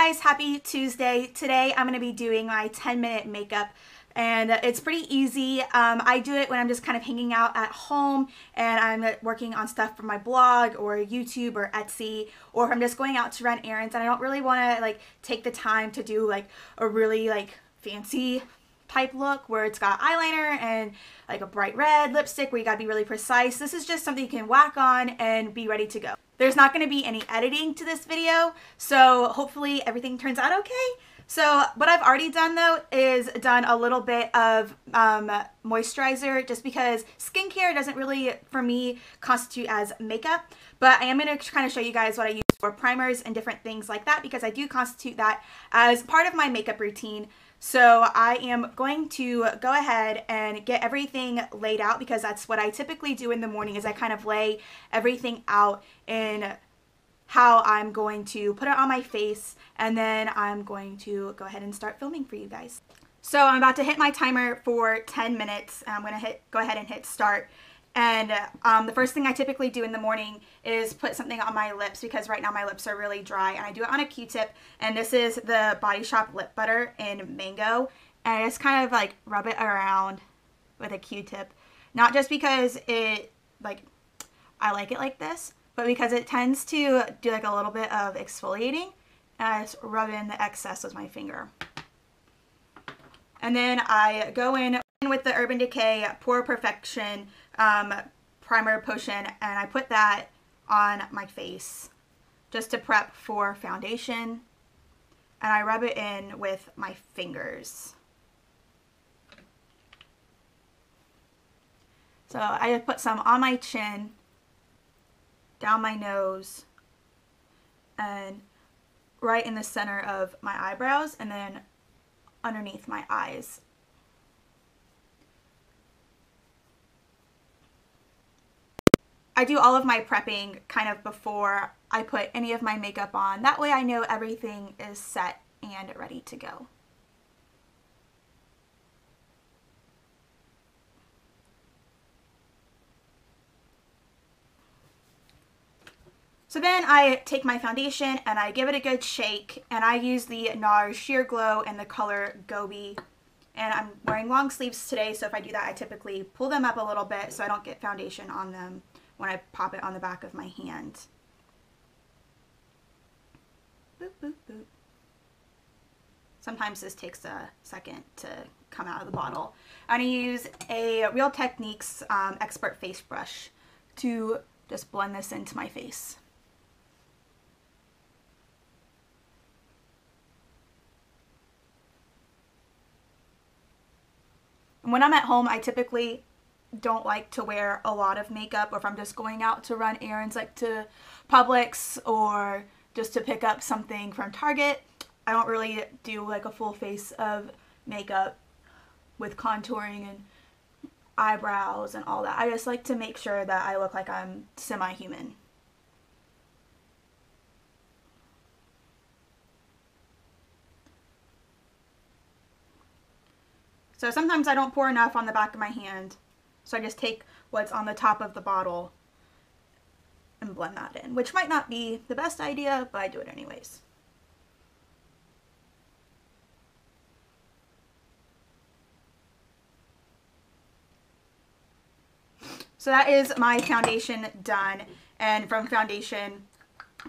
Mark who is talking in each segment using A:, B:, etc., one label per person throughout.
A: guys, happy Tuesday. Today I'm going to be doing my 10-minute makeup and it's pretty easy. I do it when I'm just kind of hanging out at home and I'm working on stuff for my blog or YouTube or Etsy, or if I'm just going out to run errands and I don't really want to like take the time to do like a really like fancy type look where it's got eyeliner and like a bright red lipstick where you gotta be really precise. This is just something you can whack on and be ready to go. There's not going to be any editing to this video, so hopefully everything turns out okay. So what I've already done though is done a little bit of moisturizer, just because skincare doesn't really, for me, constitute as makeup. But I am going to kind of show you guys what I use for primers and different things like that, because I do constitute that as part of my makeup routine. So I am going to go ahead and get everything laid out, because that's what I typically do in the morning, is I kind of lay everything out in how I'm going to put it on my face, and then I'm going to go ahead and start filming for you guys. So I'm about to hit my timer for 10 minutes. I'm going to go ahead and hit start. And the first thing I typically do in the morning is put something on my lips, because right now my lips are really dry, and I do it on a Q-tip. And this is the Body Shop lip butter in Mango, and I just kind of like rub it around with a Q-tip, not just because it I like it like this, but because it tends to do like a little bit of exfoliating, and I just rub in the excess with my finger. And then I go in with the Urban Decay Pore Perfection primer potion, and I put that on my face just to prep for foundation, and I rub it in with my fingers. So I just put some on my chin, down my nose, and right in the center of my eyebrows, and then underneath my eyes. I do all of my prepping kind of before I put any of my makeup on. That way I know everything is set and ready to go. So then I take my foundation and I give it a good shake, and I use the Nars Sheer Glow in the color Gobi. And I'm wearing long sleeves today, so if I do that I typically pull them up a little bit so I don't get foundation on them when I pop it on the back of my hand. Boop, boop, boop. Sometimes this takes a second to come out of the bottle. I'm going to use a Real Techniques Expert Face Brush to just blend this into my face. And when I'm at home, I typically don't like to wear a lot of makeup, or if I'm just going out to run errands like to Publix or just to pick up something from Target, I don't really do like a full face of makeup with contouring and eyebrows and all that. I just like to make sure that I look like I'm semi-human. So sometimes I don't pour enough on the back of my hand, so I just take what's on the top of the bottle and blend that in, which might not be the best idea, but I do it anyways. So that is my foundation done, and from foundation,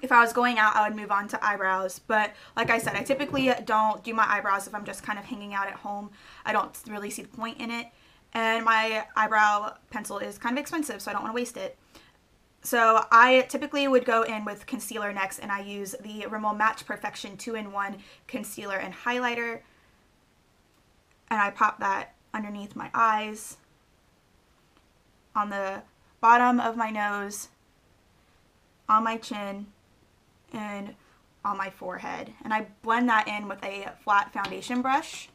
A: if I was going out, I would move on to eyebrows. But like I said, I typically don't do my eyebrows if I'm just kind of hanging out at home. I don't really see the point in it. And my eyebrow pencil is kind of expensive, so I don't want to waste it. So I typically would go in with concealer next, and I use the Rimmel Match Perfection 2-in-1 concealer and highlighter. And I pop that underneath my eyes, on the bottom of my nose, on my chin, and on my forehead. And I blend that in with a flat foundation brush,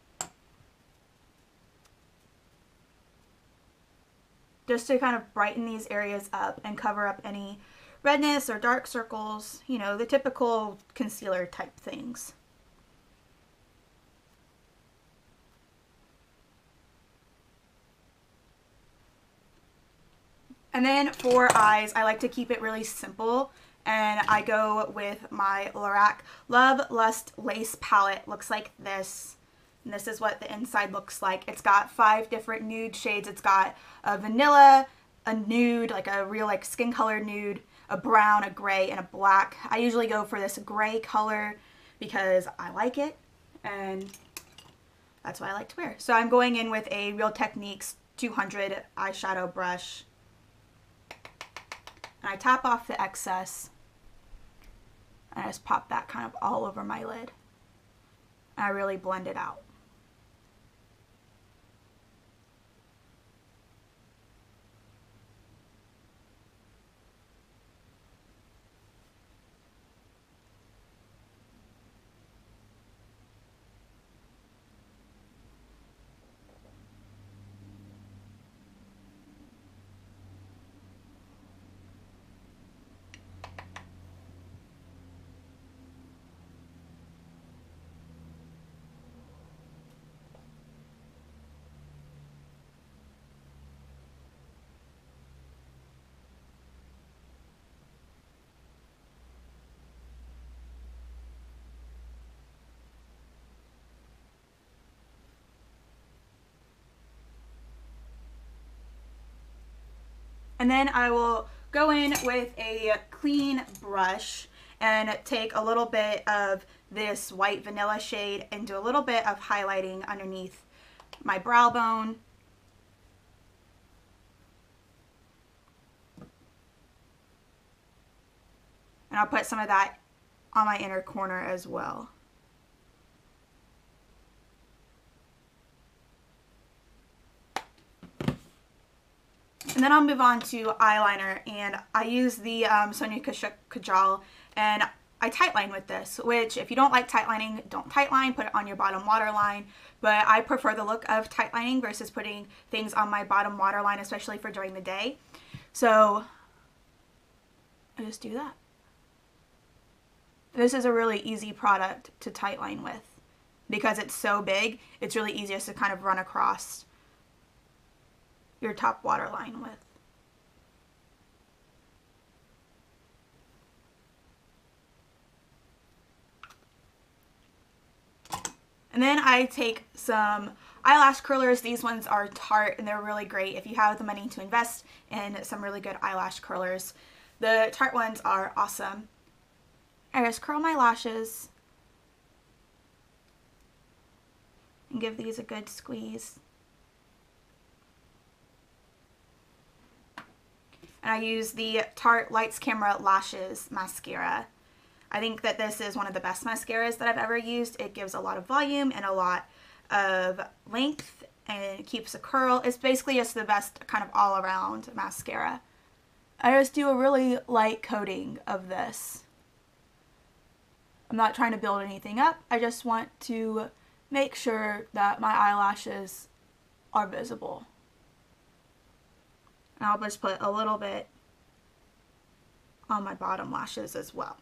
A: just to kind of brighten these areas up and cover up any redness or dark circles, you know, the typical concealer type things. And then for eyes, I like to keep it really simple And I go with my Lorac Love Lust Lace Palette. Looks like this. And this is what the inside looks like. It's got 5 different nude shades. It's got a vanilla, a nude, like a real like skin color nude, a brown, a gray, and a black. I usually go for this gray color because I like it and that's what I like to wear. So I'm going in with a Real Techniques 200 eyeshadow brush. And I tap off the excess and I just pop that kind of all over my lid. And I really blend it out. And then I will go in with a clean brush and take a little bit of this white vanilla shade and do a little bit of highlighting underneath my brow bone. And I'll put some of that on my inner corner as well. And then I'll move on to eyeliner, and I use the Sonia Kashuk Kajal, and I tightline with this, which if you don't like tightlining, don't tightline, put it on your bottom waterline, but I prefer the look of tightlining versus putting things on my bottom waterline, especially for during the day. So I just do that. This is a really easy product to tightline with because it's so big, it's really easy just to kind of run across your top waterline with. And then I take some eyelash curlers. These ones are Tarte and they're really great if you have the money to invest in some really good eyelash curlers. The Tarte ones are awesome. I just curl my lashes and give these a good squeeze. And I use the Tarte Lights Camera Lashes mascara. I think that this is one of the best mascaras that I've ever used. It gives a lot of volume and a lot of length and it keeps a curl. It's basically just the best kind of all around mascara. I just do a really light coating of this. I'm not trying to build anything up. I just want to make sure that my eyelashes are visible. And I'll just put a little bit on my bottom lashes as well.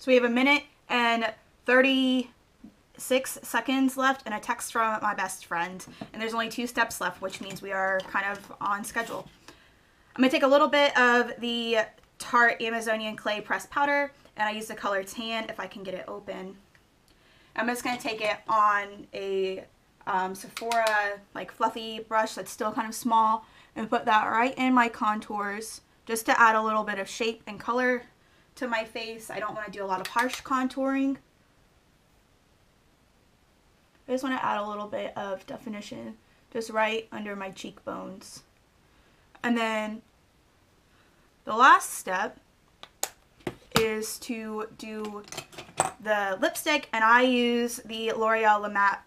A: So we have a minute and 36 seconds left and a text from my best friend. And there's only 2 steps left, which means we are kind of on schedule. I'm going to take a little bit of the Tarte Amazionian Clay Pressed Powder, and I use the color Tan if I can get it open. I'm just going to take it on a Sephora like fluffy brush that's still kind of small and put that right in my contours just to add a little bit of shape and color to my face. I don't want to do a lot of harsh contouring. I just want to add a little bit of definition just right under my cheekbones. And then the last step is to do the lipstick, and I use the L'Oreal Le Matte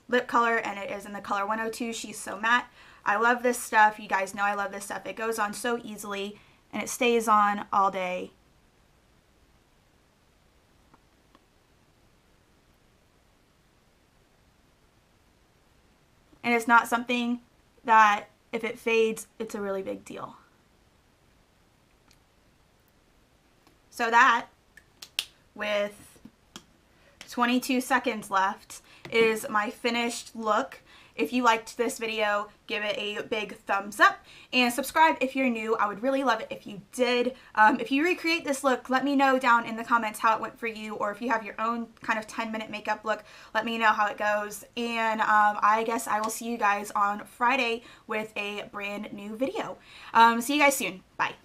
A: lip color, and it is in the color 102. She's So Matte. I love this stuff. You guys know I love this stuff. It goes on so easily, and it stays on all day. And it's not something that if it fades, it's a really big deal. So that, with 22 seconds left, is my finished look. If you liked this video, give it a big thumbs up and subscribe if you're new. I would really love it if you did. If you recreate this look, let me know down in the comments how it went for you, or if you have your own kind of 10-minute makeup look, let me know how it goes. And I guess I will see you guys on Friday with a brand new video. See you guys soon. Bye.